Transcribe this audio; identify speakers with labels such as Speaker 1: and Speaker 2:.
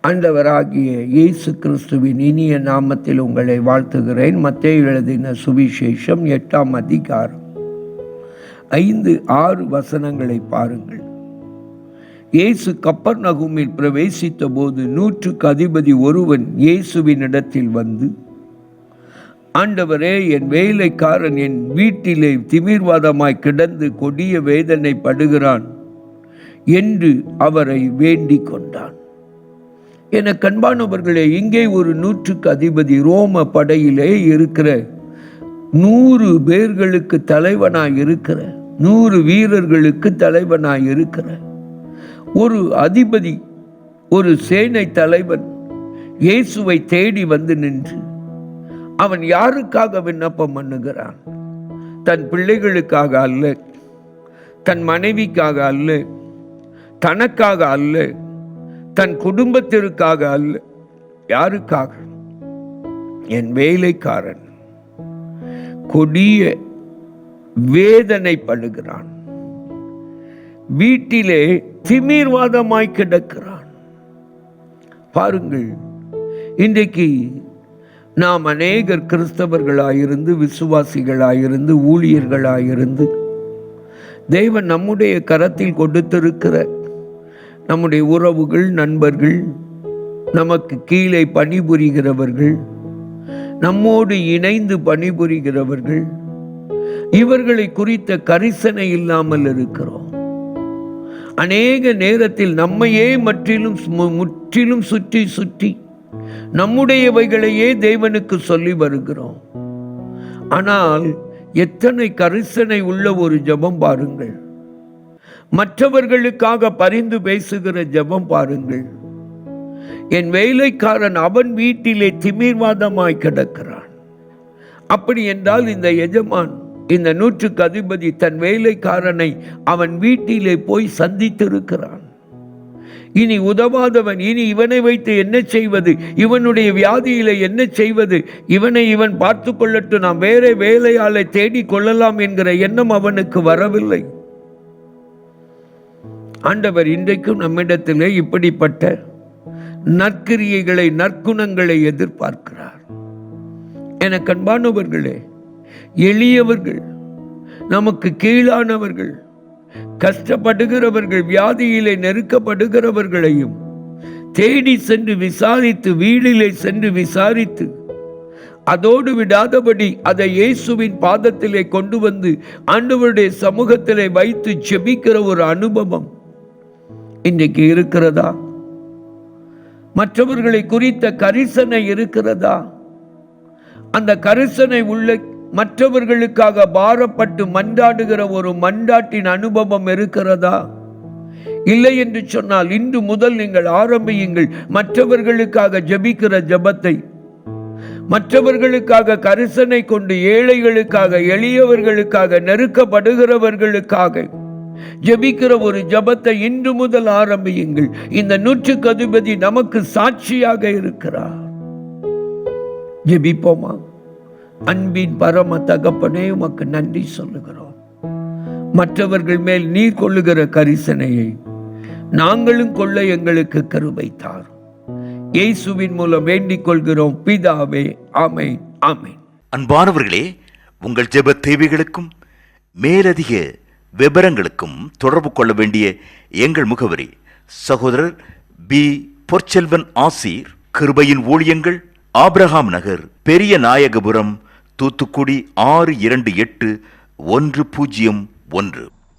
Speaker 1: ஆண்டவராகிய இயேசு கிறிஸ்துவின் இனிய நாமத்தில் உங்களை வாழ்த்துகிறேன். மத்தேயு எழுதின சுவிசேஷம் 8ஆம் அதிகாரம் 5-6 வசனங்களை பாருங்கள். இயேசு கப்பர்நகூமில் பிரவேசித்த போது 100க்கு அதிபதி ஒருவன் இயேசுவினிடத்தில் வந்து, ஆண்டவரே, என் வேலைக்காரன் என் வீட்டிலே திமிர்வாதமாய் கிடந்து கொடிய வேதனை படுகிறான் என்று அவரை வேண்டிக் கொண்டான். என கண்பானவர்களே, இங்கே ஒரு 100க்கு அதிபதி, ரோம படையிலே இருக்கிற 100 பேர்களுக்கு தலைவனாய் இருக்கிற, 100 வீரர்களுக்கு தலைவனாய் இருக்கிற ஒரு அதிபதி, ஒரு சேனை தலைவன் இயேசுவை தேடி வந்து நின்று அவன் யாருக்காக விண்ணப்பம் பண்ணுகிறான்? தன் பிள்ளைகளுக்காக அல்ல, தன் மனைவிக்காக அல்ல, தனக்காக அல்ல, தன் குடும்பத்திற்காக அல்ல. யாருக்காக? என் வேலைக்காரன் கொடிய வேதனைப்படுகிறான், வீட்டிலே திமிர்வாதமாய் கிடக்கிறான். பாருங்கள், இன்றைக்கு நாம் அநேகர் கிறிஸ்தவர்களாயிருந்து, விசுவாசிகளாயிருந்து, ஊழியர்களாயிருந்து, தேவன் நம்முடைய கரத்தில் கொடுத்திருக்கிற நம்முடைய உறவுகள், நண்பர்கள், நமக்கு கீழே பணிபுரிகிறவர்கள், நம்மோடு இணைந்து பணிபுரிகிறவர்கள், இவர்களை குறித்த கரிசனை இல்லாமல் இருக்கிறோம். அநேக நேரத்தில் நம்மையே முற்றிலும் சுற்றி சுற்றி நம்முடையவைகளையே தேவனுக்கு சொல்லி வருகிறோம். ஆனால் எத்தனை கரிசனை உள்ள ஒரு ஜெபம் பாருங்கள். மற்றவர்களுக்காக பரிந்து பேசுகிற ஜெபம் பாருங்கள். என் வேலைக்காரன் அவன் வீட்டிலே திமிர்வாதமாய் கிடக்கிறான். அப்படி என்றால் இந்த எஜமான், இந்த 100க்கு அதிபதி தன் வேலைக்காரனை அவன் வீட்டிலே போய் சந்தித்திருக்கிறான். இனி உதவாதவன், இனி இவனை வைத்து என்ன செய்வது, இவனுடைய வியாதியில என்ன செய்வது, இவன் பார்த்து கொள்ளட்டும், நாம் வேற வேலையாளை தேடி கொள்ளலாம் என்கிற எண்ணம் அவனுக்கு வரவில்லை. ஆண்டவர் இன்றைக்கும் நம்மிடத்திலே இப்படிப்பட்ட நற்கிரியைகளை, நற்குணங்களை எதிர்பார்க்கிறார். என கண்பானவர்களே, எளியவர்கள், நமக்கு கீழானவர்கள், கஷ்டப்படுகிறவர்கள், வியாதியிலே நெருக்கப்படுகிறவர்களையும் தேடி சென்று விசாரித்து, வீடிலே சென்று விசாரித்து, அதோடு விடாதபடி அதை இயேசுவின் பாதத்திலே கொண்டு வந்து ஆண்டவருடைய சமூகத்திலே வைத்து ஜெபிக்கிற ஒரு அனுபவம் இன்றைக்கு இருக்கிறதா? மற்றவர்களை குறித்த கரிசனை இருக்கிறதா? அந்த கரிசனை உள்ள, மற்றவர்களுக்காக பாரப்பட்டு மன்றாடுகிற ஒரு மன்றாட்டின் அனுபவம் இருக்கிறதா? இல்லை என்று சொன்னால் இன்று முதல் நீங்கள் ஆரம்பியுங்கள். மற்றவர்களுக்காக ஜெபிக்கிற ஜெபத்தை, மற்றவர்களுக்காக கரிசனை கொண்டு, ஏழைகளுக்காக, எளியவர்களுக்காக, நெருக்கப்படுகிறவர்களுக்காக ஜெபிக்கிற ஒரு ஜெபத்தை இன்று முதல் ஆரம்பியுங்கள். இந்த 100க்கு அதிபதி நமக்கு சாட்சியாக இருக்கிறார். ஜெபிப்போமா? அன்பின் பரம தகப்பனே, உமக்கு நன்றி சொல்லுகிறோம். மற்றவர்கள் மேல் நீர் கொள்ளுகிற கரிசனையை நாங்களும் கொள்ள எங்களுக்கு கிருபை தாரும். இயேசுவின் மூலம் வேண்டிக் கொள்கிறோம் பிதாவே, ஆமென், ஆமென்.
Speaker 2: அன்பானவர்களே, உங்கள் ஜெப தேவைகளுக்கும் மேலதிக விவரங்களுக்கும் தொடர்பு கொள்ள வேண்டிய எங்கள் முகவரி: சகோதரர் பி. பொற்செல்வன் ஆசீர், கிருபையின் ஊழியங்கள், ஆபிரகாம் நகர், பெரிய நாயகபுரம், தூத்துக்குடி 628101.